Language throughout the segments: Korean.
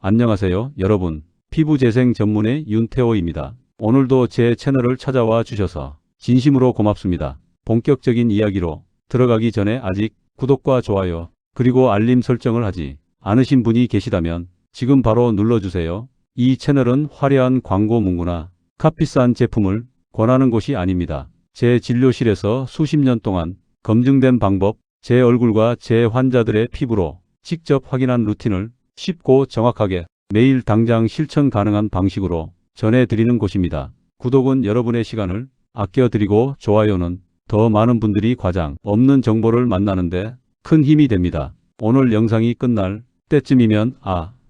안녕하세요, 여러분. 피부재생 전문의 윤태호입니다. 오늘도 제 채널을 찾아와 주셔서 진심으로 고맙습니다. 본격적인 이야기로 들어가기 전에 아직 구독과 좋아요, 그리고 알림 설정을 하지 않으신 분이 계시다면 지금 바로 눌러주세요. 이 채널은 화려한 광고 문구나 값비싼 제품을 권하는 곳이 아닙니다. 제 진료실에서 수십 년 동안 검증된 방법, 제 얼굴과 제 환자들의 피부로 직접 확인한 루틴을 쉽고 정확하게 매일 당장 실천 가능한 방식으로 전해드리는 곳입니다. 구독은 여러분의 시간을 아껴드리고 좋아요는 더 많은 분들이 과장 없는 정보를 만나는데 큰 힘이 됩니다. 오늘 영상이 끝날 때쯤이면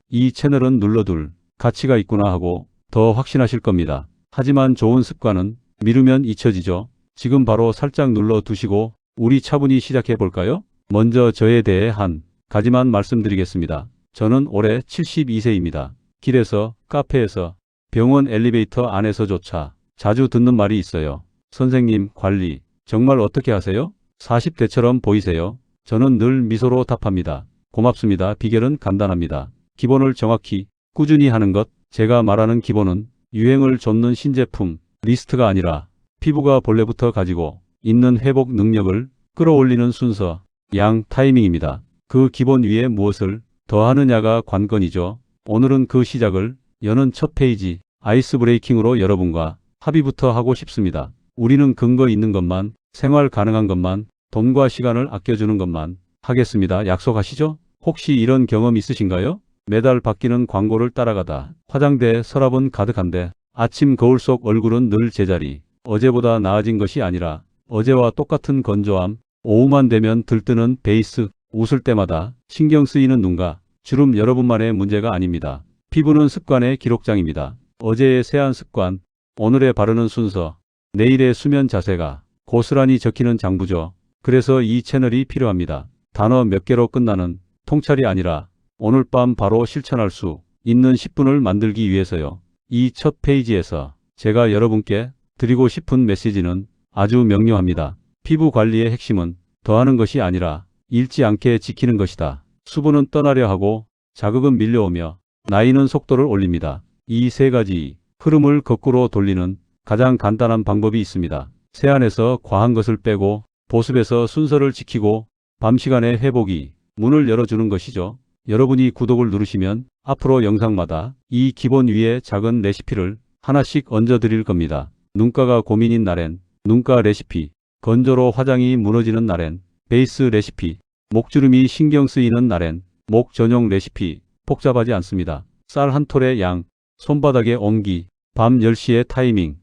이 채널은 눌러둘 가치가 있구나 하고 더 확신하실 겁니다. 하지만 좋은 습관은 미루면 잊혀지죠. 지금 바로 살짝 눌러두시고 우리 차분히 시작해 볼까요? 먼저 저에 대해 한 가지만 말씀드리겠습니다. 저는 올해 72세입니다. 길에서, 카페에서, 병원 엘리베이터 안에서조차 자주 듣는 말이 있어요. 선생님, 관리 정말 어떻게 하세요? 40대처럼 보이세요? 저는 늘 미소로 답합니다. 고맙습니다. 비결은 간단합니다. 기본을 정확히 꾸준히 하는 것. 제가 말하는 기본은 유행을 좇는 신제품 리스트가 아니라 피부가 본래부터 가지고 있는 회복 능력을 끌어올리는 순서, 양, 타이밍입니다. 그 기본 위에 무엇을 더하느냐가 관건이죠. 오늘은 그 시작을 여는 첫 페이지 아이스 브레이킹으로 여러분과 합의부터 하고 싶습니다. 우리는 근거 있는 것만, 생활 가능한 것만, 돈과 시간을 아껴주는 것만 하겠습니다. 약속하시죠? 혹시 이런 경험 있으신가요? 매달 바뀌는 광고를 따라가다 화장대 서랍은 가득한데 아침 거울 속 얼굴은 늘 제자리. 어제보다 나아진 것이 아니라 어제와 똑같은 건조함. 오후만 되면 들뜨는 베이스. 웃을 때마다 신경 쓰이는 눈가 주름. 여러분만의 문제가 아닙니다. 피부는 습관의 기록장입니다. 어제의 세안 습관, 오늘의 바르는 순서, 내일의 수면 자세가 고스란히 적히는 장부죠. 그래서 이 채널이 필요합니다. 단어 몇 개로 끝나는 통찰이 아니라 오늘 밤 바로 실천할 수 있는 10분을 만들기 위해서요. 이 첫 페이지에서 제가 여러분께 드리고 싶은 메시지는 아주 명료합니다. 피부 관리의 핵심은 더하는 것이 아니라 잃지 않게 지키는 것이다. 수분은 떠나려 하고 자극은 밀려오며 나이는 속도를 올립니다. 이 세 가지 흐름을 거꾸로 돌리는 가장 간단한 방법이 있습니다. 세안에서 과한 것을 빼고 보습에서 순서를 지키고 밤 시간에 회복이 문을 열어주는 것이죠. 여러분이 구독을 누르시면 앞으로 영상마다 이 기본 위에 작은 레시피를 하나씩 얹어 드릴 겁니다. 눈가가 고민인 날엔 눈가 레시피, 건조로 화장이 무너지는 날엔 베이스 레시피, 목주름이 신경 쓰이는 날엔 목 전용 레시피. 복잡하지 않습니다. 쌀 한 톨의 양, 손바닥의 온기, 밤 10시의 타이밍.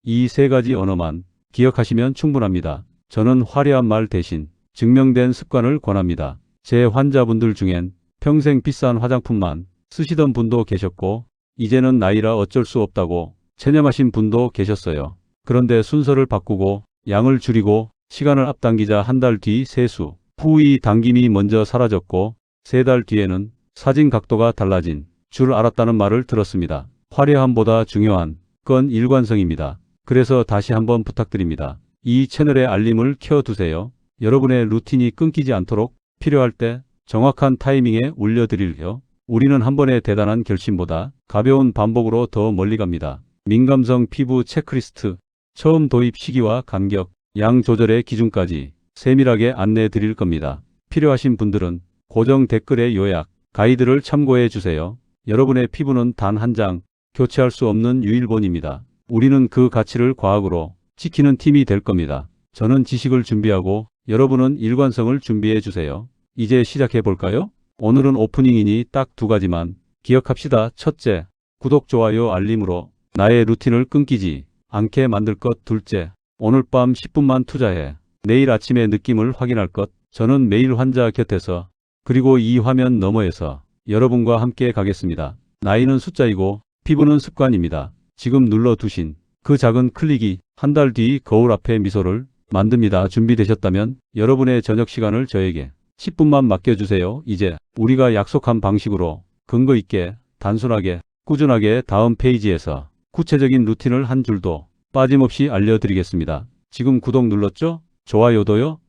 이 세 가지 언어만 기억하시면 충분합니다. 저는 화려한 말 대신 증명된 습관을 권합니다. 제 환자분들 중엔 평생 비싼 화장품만 쓰시던 분도 계셨고 이제는 나이라 어쩔 수 없다고 체념하신 분도 계셨어요. 그런데 순서를 바꾸고 양을 줄이고 시간을 앞당기자 한 달 뒤 세수, 후이 당김이 먼저 사라졌고 3달 뒤에는 사진 각도가 달라진 줄 알았다는 말을 들었습니다. 화려함보다 중요한 건 일관성입니다. 그래서 다시 한번 부탁드립니다. 이 채널의 알림을 켜두세요. 여러분의 루틴이 끊기지 않도록 필요할 때 정확한 타이밍에 올려드릴게요. 우리는 한 번의 대단한 결심보다 가벼운 반복으로 더 멀리 갑니다. 민감성 피부 체크리스트, 처음 도입 시기와 간격, 양 조절의 기준까지 세밀하게 안내해 드릴 겁니다. 필요하신 분들은 고정 댓글의 요약, 가이드를 참고해 주세요. 여러분의 피부는 단 한 장 교체할 수 없는 유일본입니다. 우리는 그 가치를 과학으로 지키는 팀이 될 겁니다. 저는 지식을 준비하고 여러분은 일관성을 준비해 주세요. 이제 시작해 볼까요? 오늘은 오프닝이니 딱 2가지만 기억합시다. 첫째, 구독, 좋아요, 알림으로 나의 루틴을 끊기지 않게 만들 것. 둘째, 오늘 밤 10분만 투자해 내일 아침의 느낌을 확인할 것. 저는 매일 환자 곁에서 그리고 이 화면 너머에서 여러분과 함께 가겠습니다. 나이는 숫자이고 피부는 습관입니다. 지금 눌러두신 그 작은 클릭이 한 달 뒤 거울 앞에 미소를 만듭니다. 준비되셨다면 여러분의 저녁 시간을 저에게 10분만 맡겨주세요. 이제 우리가 약속한 방식으로 근거 있게, 단순하게, 꾸준하게 다음 페이지에서 구체적인 루틴을 한 줄도 빠짐없이 알려드리겠습니다. 지금 구독 눌렀죠? 좋아요도요?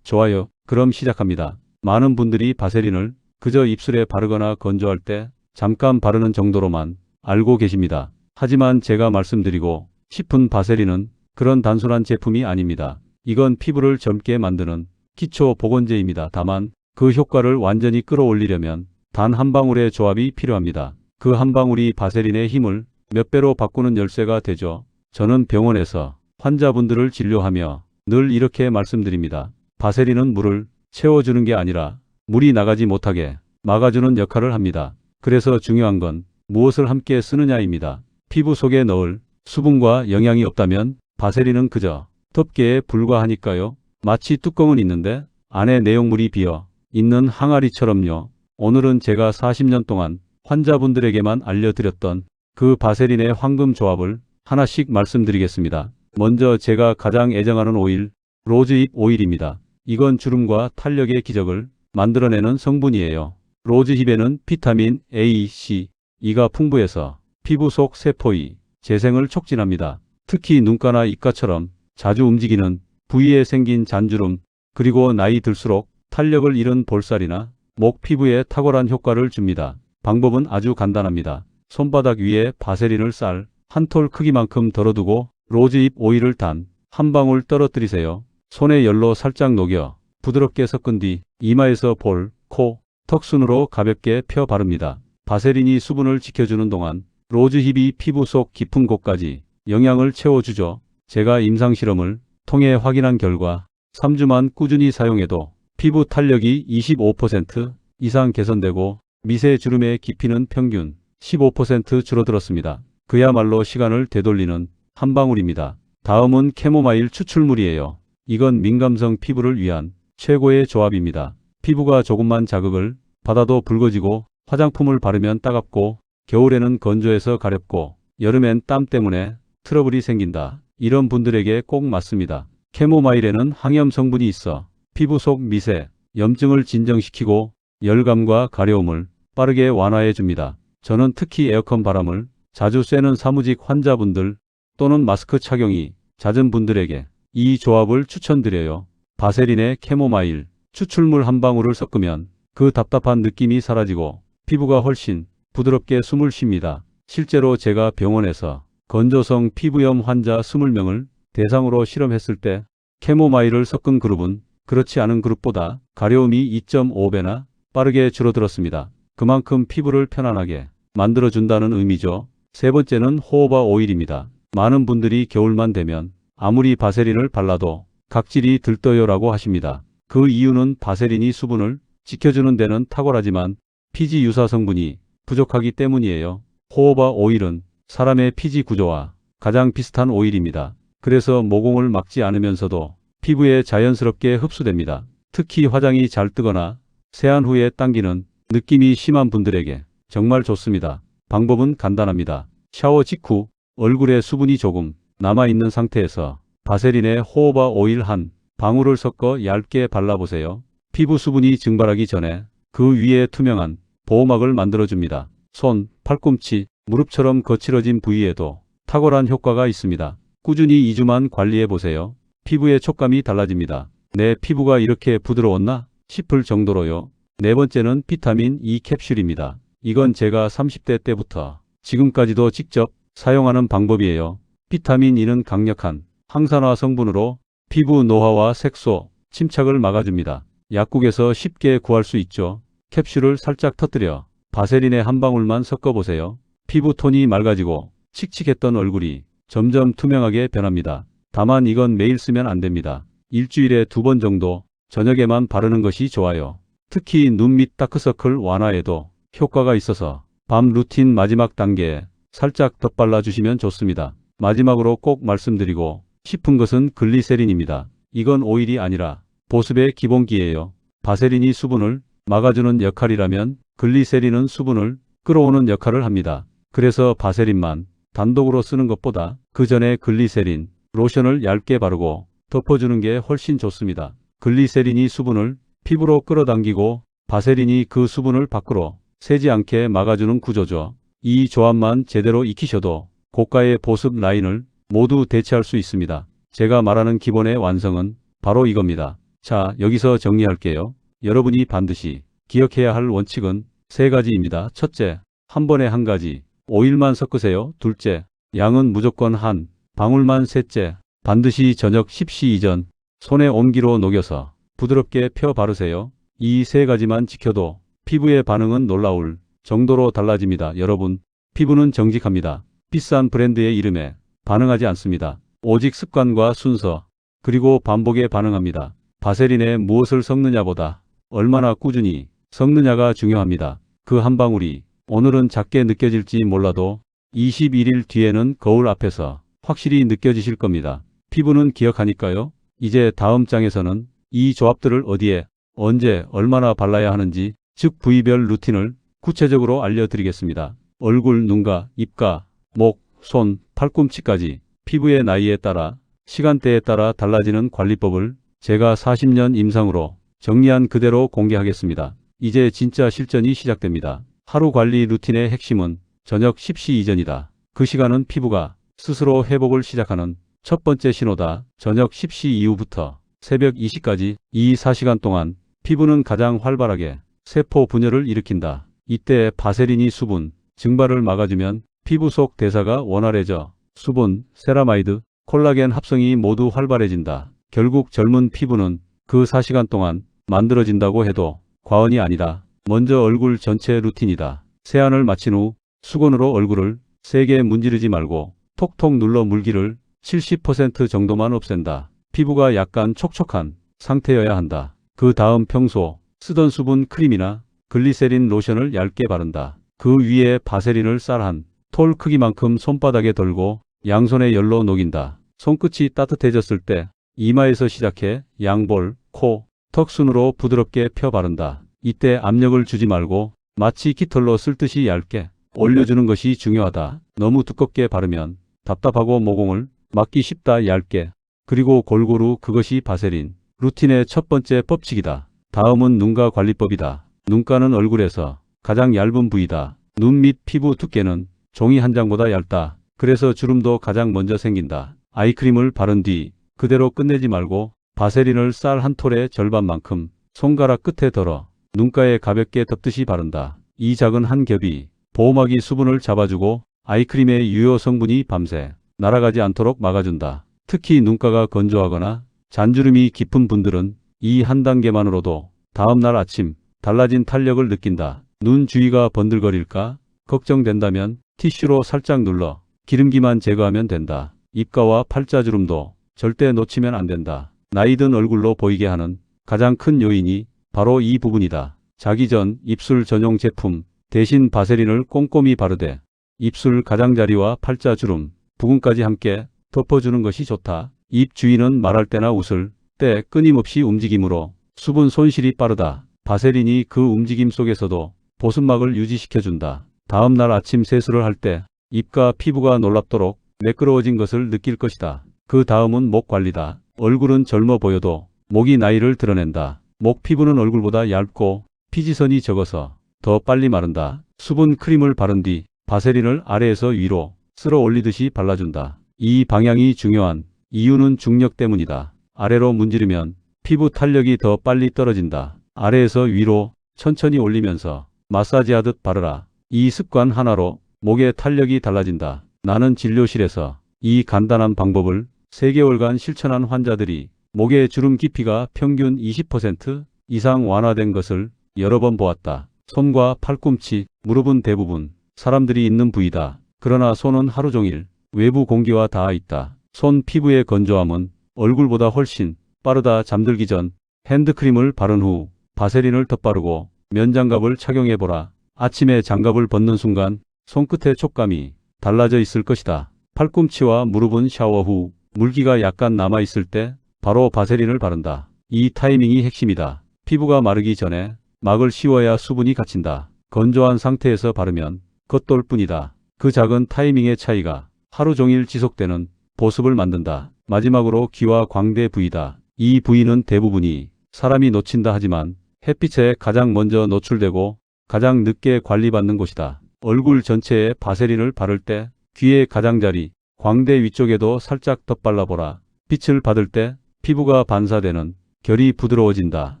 좋아요. 그럼 시작합니다. 많은 분들이 바세린을 그저 입술에 바르거나 건조할 때 잠깐 바르는 정도로만 알고 계십니다. 하지만 제가 말씀드리고 싶은 바세린은 그런 단순한 제품이 아닙니다. 이건 피부를 젊게 만드는 기초 보건제입니다. 다만 그 효과를 완전히 끌어올리려면 단 한 방울의 조합이 필요합니다. 그 한 방울이 바세린의 힘을 몇 배로 바꾸는 열쇠가 되죠. 저는 병원에서 환자분들을 진료하며 늘 이렇게 말씀드립니다. 바세린은 물을 채워주는 게 아니라 물이 나가지 못하게 막아주는 역할을 합니다. 그래서 중요한 건 무엇을 함께 쓰느냐입니다. 피부 속에 넣을 수분과 영양이 없다면 바세린은 그저 덮개에 불과하니까요. 마치 뚜껑은 있는데 안에 내용물이 비어 있는 항아리처럼요. 오늘은 제가 40년 동안 환자분들에게만 알려드렸던 그 바세린의 황금 조합을 하나씩 말씀드리겠습니다. 먼저 제가 가장 애정하는 오일, 로즈잎 오일입니다. 이건 주름과 탄력의 기적을 만들어내는 성분이에요. 로즈잎에는 비타민 A, C, E가 풍부해서 피부 속 세포의 재생을 촉진합니다. 특히 눈가나 입가처럼 자주 움직이는 부위에 생긴 잔주름, 그리고 나이 들수록 탄력을 잃은 볼살이나 목 피부에 탁월한 효과를 줍니다. 방법은 아주 간단합니다. 손바닥 위에 바세린을 쌀 한 톨 크기만큼 덜어두고 로즈잎 오일을 단 한 방울 떨어뜨리세요. 손에 열로 살짝 녹여 부드럽게 섞은 뒤 이마에서 볼, 코, 턱 순으로 가볍게 펴 바릅니다. 바세린이 수분을 지켜주는 동안 로즈잎이 피부 속 깊은 곳까지 영양을 채워주죠. 제가 임상실험을 통해 확인한 결과 3주만 꾸준히 사용해도 피부 탄력이 25% 이상 개선되고 미세 주름의 깊이는 평균 15% 줄어들었습니다. 그야말로 시간을 되돌리는 한 방울입니다. 다음은 캐모마일 추출물이에요. 이건 민감성 피부를 위한 최고의 조합입니다. 피부가 조금만 자극을 받아도 붉어지고 화장품을 바르면 따갑고 겨울에는 건조해서 가렵고 여름엔 땀 때문에 트러블이 생긴다. 이런 분들에게 꼭 맞습니다. 캐모마일에는 항염 성분이 있어 피부 속 미세 염증을 진정시키고 열감과 가려움을 빠르게 완화해 줍니다. 저는 특히 에어컨 바람을 자주 쐬는 사무직 환자분들 또는 마스크 착용이 잦은 분들에게 이 조합을 추천드려요. 바세린에 캐모마일 추출물 한 방울을 섞으면 그 답답한 느낌이 사라지고 피부가 훨씬 부드럽게 숨을 쉽니다. 실제로 제가 병원에서 건조성 피부염 환자 20명을 대상으로 실험했을 때 캐모마일을 섞은 그룹은 그렇지 않은 그룹보다 가려움이 2.5배나 빠르게 줄어들었습니다. 그만큼 피부를 편안하게 만들어준다는 의미죠. 세 번째는 호호바 오일입니다. 많은 분들이 겨울만 되면 아무리 바세린을 발라도 각질이 들떠요 라고 하십니다. 그 이유는 바세린이 수분을 지켜주는 데는 탁월하지만 피지 유사 성분이 부족하기 때문이에요. 호호바 오일은 사람의 피지 구조와 가장 비슷한 오일입니다. 그래서 모공을 막지 않으면서도 피부에 자연스럽게 흡수됩니다. 특히 화장이 잘 뜨거나 세안 후에 당기는 느낌이 심한 분들에게 정말 좋습니다. 방법은 간단합니다. 샤워 직후 얼굴에 수분이 조금 남아있는 상태에서 바세린에 호호바 오일 한 방울을 섞어 얇게 발라보세요. 피부 수분이 증발하기 전에 그 위에 투명한 보호막을 만들어줍니다. 손, 팔꿈치, 무릎처럼 거칠어진 부위에도 탁월한 효과가 있습니다. 꾸준히 2주만 관리해보세요. 피부의 촉감이 달라집니다. 내 피부가 이렇게 부드러웠나 싶을 정도로요. 네 번째는 비타민 E 캡슐입니다. 이건 제가 30대 때부터 지금까지도 직접 사용하는 방법이에요. 비타민 E는 강력한 항산화 성분으로 피부 노화와 색소, 침착을 막아줍니다. 약국에서 쉽게 구할 수 있죠. 캡슐을 살짝 터뜨려 바세린에 한 방울만 섞어보세요. 피부 톤이 맑아지고 칙칙했던 얼굴이 점점 투명하게 변합니다. 다만 이건 매일 쓰면 안 됩니다. 일주일에 2번 정도 저녁에만 바르는 것이 좋아요. 특히 눈 밑 다크서클 완화에도 효과가 있어서 밤 루틴 마지막 단계에 살짝 덧발라 주시면 좋습니다. 마지막으로 꼭 말씀드리고 싶은 것은 글리세린입니다. 이건 오일이 아니라 보습의 기본기예요. 바세린이 수분을 막아주는 역할이라면 글리세린은 수분을 끌어오는 역할을 합니다. 그래서 바세린만 단독으로 쓰는 것보다 그 전에 글리세린 로션을 얇게 바르고 덮어주는 게 훨씬 좋습니다. 글리세린이 수분을 피부로 끌어당기고 바세린이 그 수분을 밖으로 새지 않게 막아주는 구조죠. 이 조합만 제대로 익히셔도 고가의 보습 라인을 모두 대체할 수 있습니다. 제가 말하는 기본의 완성은 바로 이겁니다. 자, 여기서 정리할게요. 여러분이 반드시 기억해야 할 원칙은 3가지입니다. 첫째, 한 번에 한 가지. 오일만 섞으세요. 둘째, 양은 무조건 한 방울만. 셋째, 반드시 저녁 10시 이전 손에 온기로 녹여서 부드럽게 펴 바르세요. 이 세 가지만 지켜도 피부의 반응은 놀라울 정도로 달라집니다. 여러분, 피부는 정직합니다. 비싼 브랜드의 이름에 반응하지 않습니다. 오직 습관과 순서, 그리고 반복에 반응합니다. 바세린에 무엇을 섞느냐보다 얼마나 꾸준히 섞느냐가 중요합니다. 그 한 방울이 오늘은 작게 느껴질지 몰라도 21일 뒤에는 거울 앞에서 확실히 느껴지실 겁니다. 피부는 기억하니까요. 이제 다음 장에서는 이 조합들을 어디에, 언제, 얼마나 발라야 하는지, 즉 부위별 루틴을 구체적으로 알려드리겠습니다. 얼굴, 눈가, 입가, 목, 손, 팔꿈치까지 피부의 나이에 따라, 시간대에 따라 달라지는 관리법을 제가 40년 임상으로 정리한 그대로 공개하겠습니다. 이제 진짜 실전이 시작됩니다. 하루 관리 루틴의 핵심은 저녁 10시 이전이다. 그 시간은 피부가 스스로 회복을 시작하는 첫 번째 신호다. 저녁 10시 이후부터 새벽 2시까지 이 4시간 동안 피부는 가장 활발하게 세포 분열을 일으킨다. 이때 바세린이 수분 증발을 막아주면 피부 속 대사가 원활해져 수분, 세라마이드, 콜라겐 합성이 모두 활발해진다. 결국 젊은 피부는 그 4시간 동안 만들어진다고 해도 과언이 아니다. 먼저 얼굴 전체 루틴이다. 세안을 마친 후 수건으로 얼굴을 세게 문지르지 말고 톡톡 눌러 물기를 70% 정도만 없앤다. 피부가 약간 촉촉한 상태여야 한다. 그 다음 평소 쓰던 수분 크림이나 글리세린 로션을 얇게 바른다. 그 위에 바세린을 쌀 한 톨 크기만큼 손바닥에 덜고 양손에 열로 녹인다. 손끝이 따뜻해졌을 때 이마에서 시작해 양볼, 코, 턱 순으로 부드럽게 펴 바른다. 이때 압력을 주지 말고 마치 깃털로 쓸듯이 얇게 올려주는 것이 중요하다. 너무 두껍게 바르면 답답하고 모공을 막기 쉽다. 얇게, 그리고 골고루. 그것이 바세린 루틴의 첫 번째 법칙이다. 다음은 눈가 관리법이다. 눈가는 얼굴에서 가장 얇은 부위다. 눈 밑 피부 두께는 종이 한 장보다 얇다. 그래서 주름도 가장 먼저 생긴다. 아이크림을 바른 뒤 그대로 끝내지 말고 바세린을 쌀 한 톨의 절반만큼 손가락 끝에 덜어 눈가에 가볍게 덮듯이 바른다. 이 작은 한 겹이 보호막이 수분을 잡아주고 아이크림의 유효 성분이 밤새 날아가지 않도록 막아준다. 특히 눈가가 건조하거나 잔주름이 깊은 분들은 이 한 단계만으로도 다음날 아침 달라진 탄력을 느낀다. 눈 주위가 번들거릴까 걱정된다면 티슈로 살짝 눌러 기름기만 제거하면 된다. 입가와 팔자주름도 절대 놓치면 안 된다. 나이 든 얼굴로 보이게 하는 가장 큰 요인이 바로 이 부분이다. 자기 전 입술 전용 제품 대신 바세린을 꼼꼼히 바르되 입술 가장자리와 팔자주름 부분까지 함께 덮어주는 것이 좋다. 입 주위는 말할 때나 웃을 때 끊임없이 움직임으로 수분 손실이 빠르다. 바세린이 그 움직임 속에서도 보습막을 유지시켜준다. 다음날 아침 세수를 할 때 입과 피부가 놀랍도록 매끄러워진 것을 느낄 것이다. 그 다음은 목 관리다. 얼굴은 젊어 보여도 목이 나이를 드러낸다. 목 피부는 얼굴보다 얇고 피지선이 적어서 더 빨리 마른다. 수분 크림을 바른 뒤 바세린을 아래에서 위로 쓸어 올리듯이 발라준다. 이 방향이 중요한 이유는 중력 때문이다. 아래로 문지르면 피부 탄력이 더 빨리 떨어진다. 아래에서 위로 천천히 올리면서 마사지하듯 바르라. 이 습관 하나로 목의 탄력이 달라진다. 나는 진료실에서 이 간단한 방법을 3개월간 실천한 환자들이 목의 주름 깊이가 평균 20% 이상 완화된 것을 여러 번 보았다. 손과 팔꿈치, 무릎은 대부분 사람들이 있는 부위다. 그러나 손은 하루 종일 외부 공기와 닿아 있다. 손 피부의 건조함은 얼굴보다 훨씬 빠르다. 잠들기 전 핸드크림을 바른 후 바세린을 덧바르고 면장갑을 착용해보라. 아침에 장갑을 벗는 순간 손끝의 촉감이 달라져 있을 것이다. 팔꿈치와 무릎은 샤워 후 물기가 약간 남아있을 때 바로 바세린을 바른다. 이 타이밍이 핵심이다. 피부가 마르기 전에 막을 씌워야 수분이 갇힌다. 건조한 상태에서 바르면 겉돌 뿐이다. 그 작은 타이밍의 차이가 하루 종일 지속되는 보습을 만든다. 마지막으로 귀와 광대 부위다. 이 부위는 대부분이 사람이 놓친다 하지만 햇빛에 가장 먼저 노출되고 가장 늦게 관리받는 곳이다. 얼굴 전체에 바세린을 바를 때 귀의 가장자리, 광대 위쪽에도 살짝 덧발라보라. 빛을 받을 때 피부가 반사되는 결이 부드러워진다.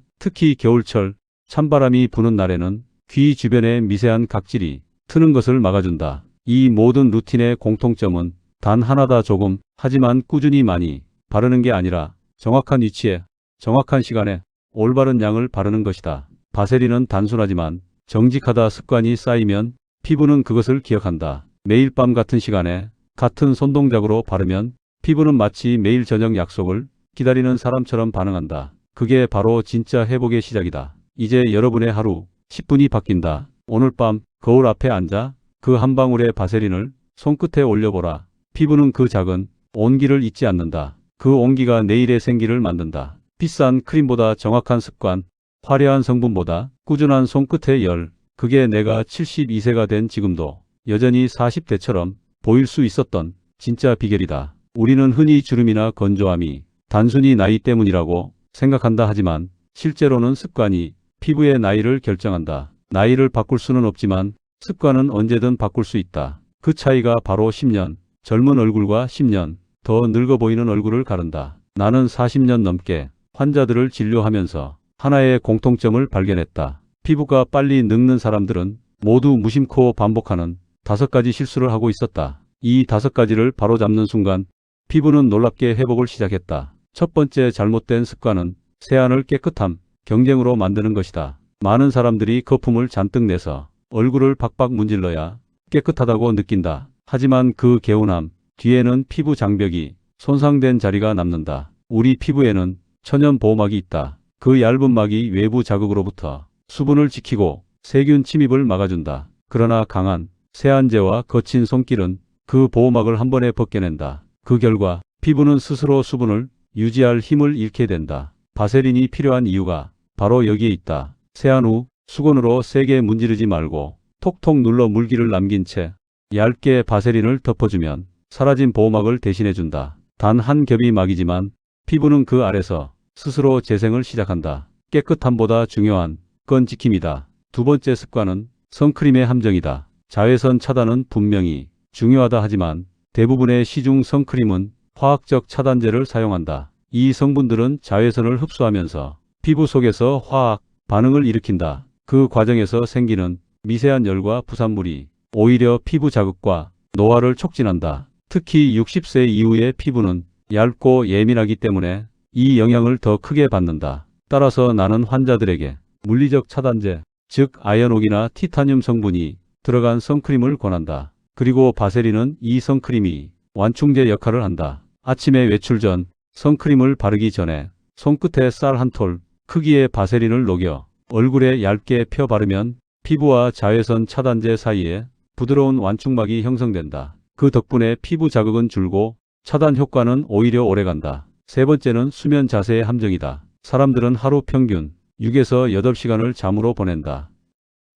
특히 겨울철 찬바람이 부는 날에는 귀 주변의 미세한 각질이 트는 것을 막아준다. 이 모든 루틴의 공통점은 단 하나다. 조금, 하지만 꾸준히 많이 바르는 게 아니라 정확한 위치에, 정확한 시간에 올바른 양을 바르는 것이다. 바세린은 단순하지만 정직하다. 습관이 쌓이면 피부는 그것을 기억한다. 매일 밤 같은 시간에 같은 손동작으로 바르면 피부는 마치 매일 저녁 약속을 기다리는 사람처럼 반응한다. 그게 바로 진짜 회복의 시작이다. 이제 여러분의 하루 10분이 바뀐다. 오늘 밤 거울 앞에 앉아 그 한 방울의 바세린을 손끝에 올려보라. 피부는 그 작은 온기를 잊지 않는다. 그 온기가 내일의 생기를 만든다. 비싼 크림보다 정확한 습관, 화려한 성분보다 꾸준한 손끝의 열. 그게 내가 72세가 된 지금도 여전히 40대처럼 보일 수 있었던 진짜 비결이다. 우리는 흔히 주름이나 건조함이 단순히 나이 때문이라고 생각한다. 하지만 실제로는 습관이 피부의 나이를 결정한다. 나이를 바꿀 수는 없지만 습관은 언제든 바꿀 수 있다. 그 차이가 바로 10년 젊은 얼굴과 10년 더 늙어 보이는 얼굴을 가른다. 나는 40년 넘게 환자들을 진료하면서 하나의 공통점을 발견했다. 피부가 빨리 늙는 사람들은 모두 무심코 반복하는 5가지 실수를 하고 있었다. 이 5가지를 바로잡는 순간 피부는 놀랍게 회복을 시작했다. 첫 번째 잘못된 습관은 세안을 깨끗함, 경쟁으로 만드는 것이다. 많은 사람들이 거품을 잔뜩 내서 얼굴을 박박 문질러야 깨끗하다고 느낀다. 하지만 그 개운함 뒤에는 피부 장벽이 손상된 자리가 남는다. 우리 피부에는 천연 보호막이 있다. 그 얇은 막이 외부 자극으로부터 수분을 지키고 세균 침입을 막아준다. 그러나 강한 세안제와 거친 손길은 그 보호막을 한 번에 벗겨낸다. 그 결과 피부는 스스로 수분을 유지할 힘을 잃게 된다. 바세린이 필요한 이유가 바로 여기에 있다. 세안 후 수건으로 세게 문지르지 말고 톡톡 눌러 물기를 남긴 채 얇게 바세린을 덮어주면 사라진 보호막을 대신해준다. 단 한 겹이 막이지만 피부는 그 아래서 스스로 재생을 시작한다. 깨끗함보다 중요한 건 지킴이다. 두 번째 습관은 선크림의 함정이다. 자외선 차단은 분명히 중요하다. 하지만 대부분의 시중 선크림은 화학적 차단제를 사용한다. 이 성분들은 자외선을 흡수하면서 피부 속에서 화학 반응을 일으킨다. 그 과정에서 생기는 미세한 열과 부산물이 오히려 피부 자극과 노화를 촉진한다. 특히 60세 이후의 피부는 얇고 예민하기 때문에 이 영향을 더 크게 받는다. 따라서 나는 환자들에게 물리적 차단제, 즉 아연옥이나 티타늄 성분이 들어간 선크림을 권한다. 그리고 바세린은 이 선크림이 완충제 역할을 한다. 아침에 외출 전 선크림을 바르기 전에 손끝에 쌀 한 톨 크기의 바세린을 녹여 얼굴에 얇게 펴 바르면 피부와 자외선 차단제 사이에 부드러운 완충막이 형성된다. 그 덕분에 피부 자극은 줄고 차단 효과는 오히려 오래간다. 세 번째는 수면 자세의 함정이다. 사람들은 하루 평균 6에서 8시간을 잠으로 보낸다.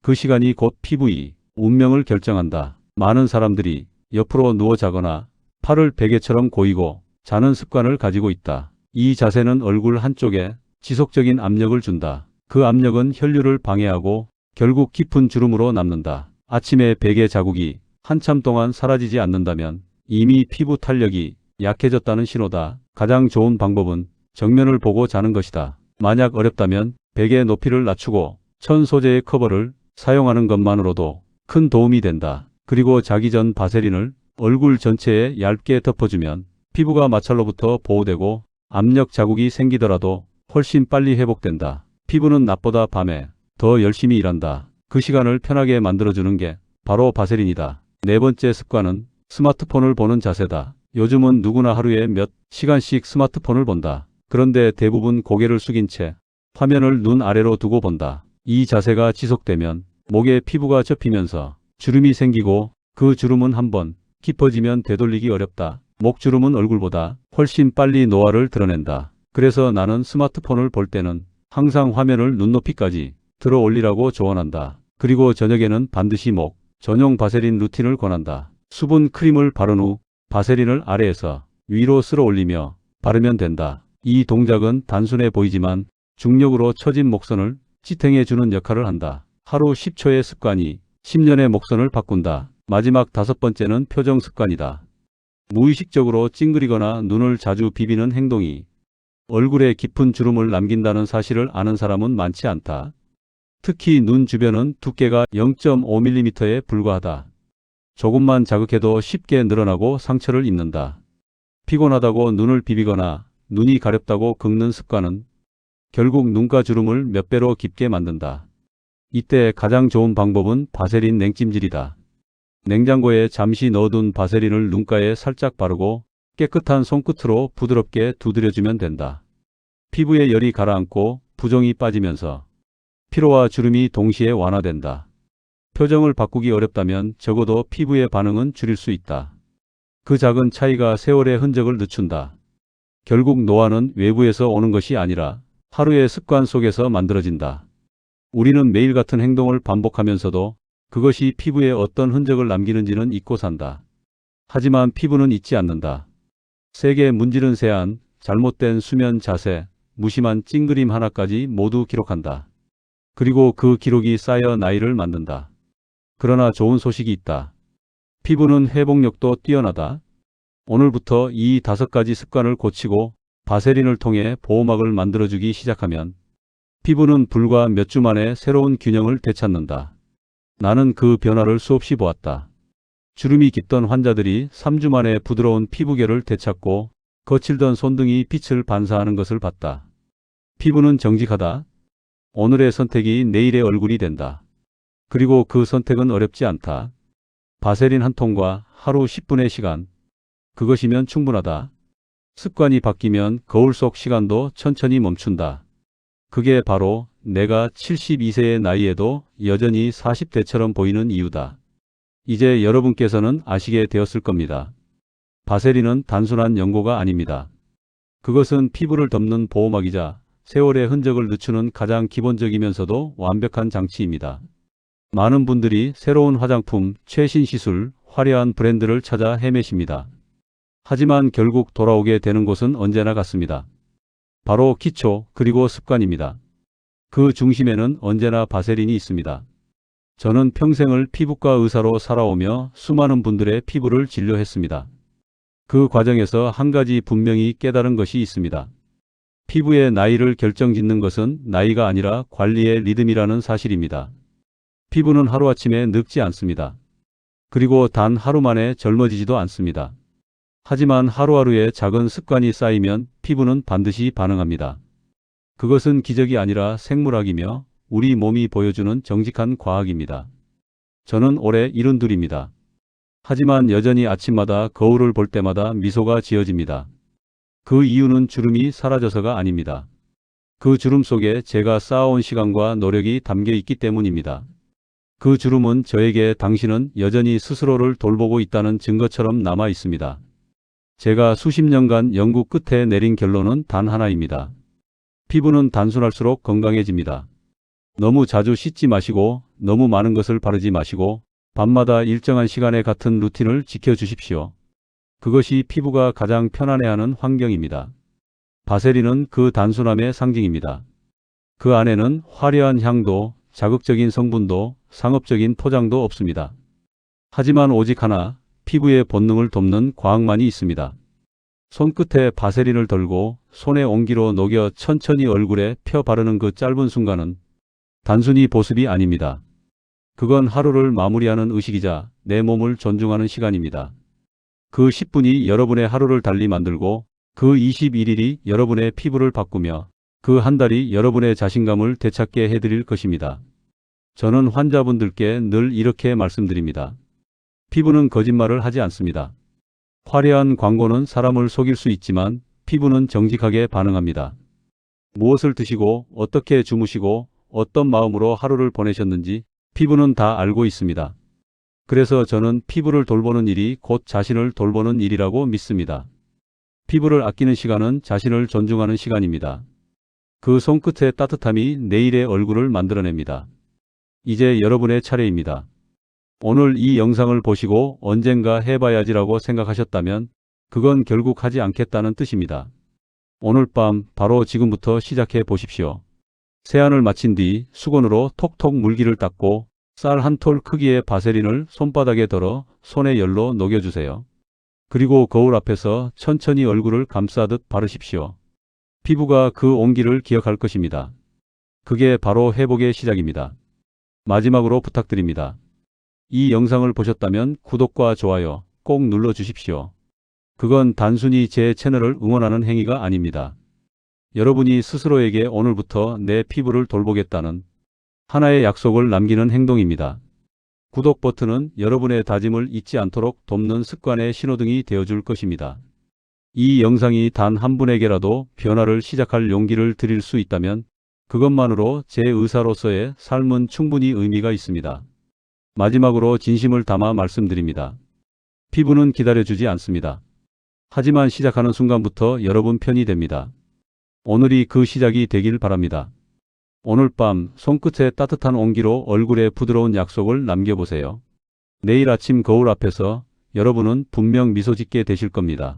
그 시간이 곧 피부의 운명을 결정한다. 많은 사람들이 옆으로 누워 자거나 팔을 베개처럼 고이고 자는 습관을 가지고 있다. 이 자세는 얼굴 한쪽에 지속적인 압력을 준다. 그 압력은 혈류를 방해하고 결국 깊은 주름으로 남는다. 아침에 베개 자국이 한참 동안 사라지지 않는다면 이미 피부 탄력이 약해졌다는 신호다. 가장 좋은 방법은 정면을 보고 자는 것이다. 만약 어렵다면 베개 높이를 낮추고 천 소재의 커버를 사용하는 것만으로도 큰 도움이 된다. 그리고 자기 전 바세린을 얼굴 전체에 얇게 덮어주면 피부가 마찰로부터 보호되고 압력 자국이 생기더라도 훨씬 빨리 회복된다. 피부는 낮보다 밤에 더 열심히 일한다. 그 시간을 편하게 만들어주는 게 바로 바세린이다. 네 번째 습관은 스마트폰을 보는 자세다. 요즘은 누구나 하루에 몇 시간씩 스마트폰을 본다. 그런데 대부분 고개를 숙인 채 화면을 눈 아래로 두고 본다. 이 자세가 지속되면 목에 피부가 접히면서 주름이 생기고 그 주름은 한번 깊어지면 되돌리기 어렵다. 목주름은 얼굴보다 훨씬 빨리 노화를 드러낸다. 그래서 나는 스마트폰을 볼 때는 항상 화면을 눈높이까지 들어 올리라고 조언한다. 그리고 저녁에는 반드시 목 전용 바세린 루틴을 권한다. 수분 크림을 바른 후 바세린을 아래에서 위로 쓸어 올리며 바르면 된다. 이 동작은 단순해 보이지만 중력으로 처진 목선을 지탱해주는 역할을 한다. 하루 10초의 습관이 10년의 목선을 바꾼다. 마지막 5번째는 표정 습관이다. 무의식적으로 찡그리거나 눈을 자주 비비는 행동이 얼굴에 깊은 주름을 남긴다는 사실을 아는 사람은 많지 않다. 특히 눈 주변은 두께가 0.5mm에 불과하다. 조금만 자극해도 쉽게 늘어나고 상처를 입는다. 피곤하다고 눈을 비비거나 눈이 가렵다고 긁는 습관은 결국 눈가 주름을 몇 배로 깊게 만든다. 이때 가장 좋은 방법은 바세린 냉찜질이다. 냉장고에 잠시 넣어둔 바세린을 눈가에 살짝 바르고 깨끗한 손끝으로 부드럽게 두드려주면 된다. 피부에 열이 가라앉고 부종이 빠지면서 피로와 주름이 동시에 완화된다. 표정을 바꾸기 어렵다면 적어도 피부의 반응은 줄일 수 있다. 그 작은 차이가 세월의 흔적을 늦춘다. 결국 노화는 외부에서 오는 것이 아니라 하루의 습관 속에서 만들어진다. 우리는 매일 같은 행동을 반복하면서도 그것이 피부에 어떤 흔적을 남기는지는 잊고 산다. 하지만 피부는 잊지 않는다. 세게 문지른 세안, 잘못된 수면 자세, 무심한 찡그림 하나까지 모두 기록한다. 그리고 그 기록이 쌓여 나이를 만든다. 그러나 좋은 소식이 있다. 피부는 회복력도 뛰어나다. 오늘부터 이 5가지 습관을 고치고 바세린을 통해 보호막을 만들어주기 시작하면 피부는 불과 몇 주 만에 새로운 균형을 되찾는다. 나는 그 변화를 수없이 보았다. 주름이 깊던 환자들이 3주 만에 부드러운 피부결을 되찾고 거칠던 손등이 빛을 반사하는 것을 봤다. 피부는 정직하다. 오늘의 선택이 내일의 얼굴이 된다. 그리고 그 선택은 어렵지 않다. 바세린 한 통과 하루 10분의 시간. 그것이면 충분하다. 습관이 바뀌면 거울 속 시간도 천천히 멈춘다. 그게 바로 내가 72세의 나이에도 여전히 40대처럼 보이는 이유다. 이제 여러분께서는 아시게 되었을 겁니다. 바세린은 단순한 연고가 아닙니다. 그것은 피부를 덮는 보호막이자 세월의 흔적을 늦추는 가장 기본적이면서도 완벽한 장치입니다. 많은 분들이 새로운 화장품, 최신 시술, 화려한 브랜드를 찾아 헤매십니다. 하지만 결국 돌아오게 되는 곳은 언제나 같습니다. 바로 기초 그리고 습관입니다. 그 중심에는 언제나 바세린이 있습니다. 저는 평생을 피부과 의사로 살아오며 수많은 분들의 피부를 진료했습니다. 그 과정에서 한 가지 분명히 깨달은 것이 있습니다. 피부의 나이를 결정짓는 것은 나이가 아니라 관리의 리듬이라는 사실입니다. 피부는 하루아침에 늙지 않습니다. 그리고 단 하루 만에 젊어지지도 않습니다. 하지만 하루하루의 작은 습관이 쌓이면 피부는 반드시 반응합니다. 그것은 기적이 아니라 생물학이며 우리 몸이 보여주는 정직한 과학입니다. 저는 올해 72입니다. 하지만 여전히 아침마다 거울을 볼 때마다 미소가 지어집니다. 그 이유는 주름이 사라져서가 아닙니다. 그 주름 속에 제가 쌓아온 시간과 노력이 담겨 있기 때문입니다. 그 주름은 저에게 당신은 여전히 스스로를 돌보고 있다는 증거처럼 남아 있습니다. 제가 수십 년간 연구 끝에 내린 결론은 단 하나입니다. 피부는 단순할수록 건강해집니다. 너무 자주 씻지 마시고 너무 많은 것을 바르지 마시고 밤마다 일정한 시간에 같은 루틴을 지켜주십시오. 그것이 피부가 가장 편안해하는 환경입니다. 바세린은 그 단순함의 상징입니다. 그 안에는 화려한 향도, 자극적인 성분도, 상업적인 포장도 없습니다. 하지만 오직 하나, 피부의 본능을 돕는 과학만이 있습니다. 손끝에 바세린을 덜고 손의 온기로 녹여 천천히 얼굴에 펴 바르는 그 짧은 순간은 단순히 보습이 아닙니다. 그건 하루를 마무리하는 의식이자 내 몸을 존중하는 시간입니다. 그 10분이 여러분의 하루를 달리 만들고 그 21일이 여러분의 피부를 바꾸며 그 한 달이 여러분의 자신감을 되찾게 해드릴 것입니다. 저는 환자분들께 늘 이렇게 말씀드립니다. 피부는 거짓말을 하지 않습니다. 화려한 광고는 사람을 속일 수 있지만 피부는 정직하게 반응합니다. 무엇을 드시고 어떻게 주무시고 어떤 마음으로 하루를 보내셨는지 피부는 다 알고 있습니다. 그래서 저는 피부를 돌보는 일이 곧 자신을 돌보는 일이라고 믿습니다. 피부를 아끼는 시간은 자신을 존중하는 시간입니다. 그 손끝의 따뜻함이 내일의 얼굴을 만들어냅니다. 이제 여러분의 차례입니다. 오늘 이 영상을 보시고 언젠가 해봐야지라고 생각하셨다면 그건 결국 하지 않겠다는 뜻입니다. 오늘 밤 바로 지금부터 시작해 보십시오. 세안을 마친 뒤 수건으로 톡톡 물기를 닦고 쌀 한 톨 크기의 바세린을 손바닥에 덜어 손의 열로 녹여주세요. 그리고 거울 앞에서 천천히 얼굴을 감싸듯 바르십시오. 피부가 그 온기를 기억할 것입니다. 그게 바로 회복의 시작입니다. 마지막으로 부탁드립니다. 이 영상을 보셨다면 구독과 좋아요 꼭 눌러 주십시오. 그건 단순히 제 채널을 응원하는 행위가 아닙니다. 여러분이 스스로에게 오늘부터 내 피부를 돌보겠다는 하나의 약속을 남기는 행동입니다. 구독 버튼은 여러분의 다짐을 잊지 않도록 돕는 습관의 신호등이 되어줄 것입니다. 이 영상이 단 한 분에게라도 변화를 시작할 용기를 드릴 수 있다면 그것만으로 제 의사로서의 삶은 충분히 의미가 있습니다. 마지막으로 진심을 담아 말씀드립니다. 피부는 기다려주지 않습니다. 하지만 시작하는 순간부터 여러분 편이 됩니다. 오늘이 그 시작이 되길 바랍니다. 오늘 밤 손끝에 따뜻한 온기로 얼굴에 부드러운 약속을 남겨보세요. 내일 아침 거울 앞에서 여러분은 분명 미소 짓게 되실 겁니다.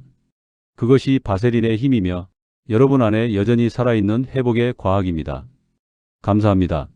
그것이 바세린의 힘이며 여러분 안에 여전히 살아있는 회복의 과학입니다. 감사합니다.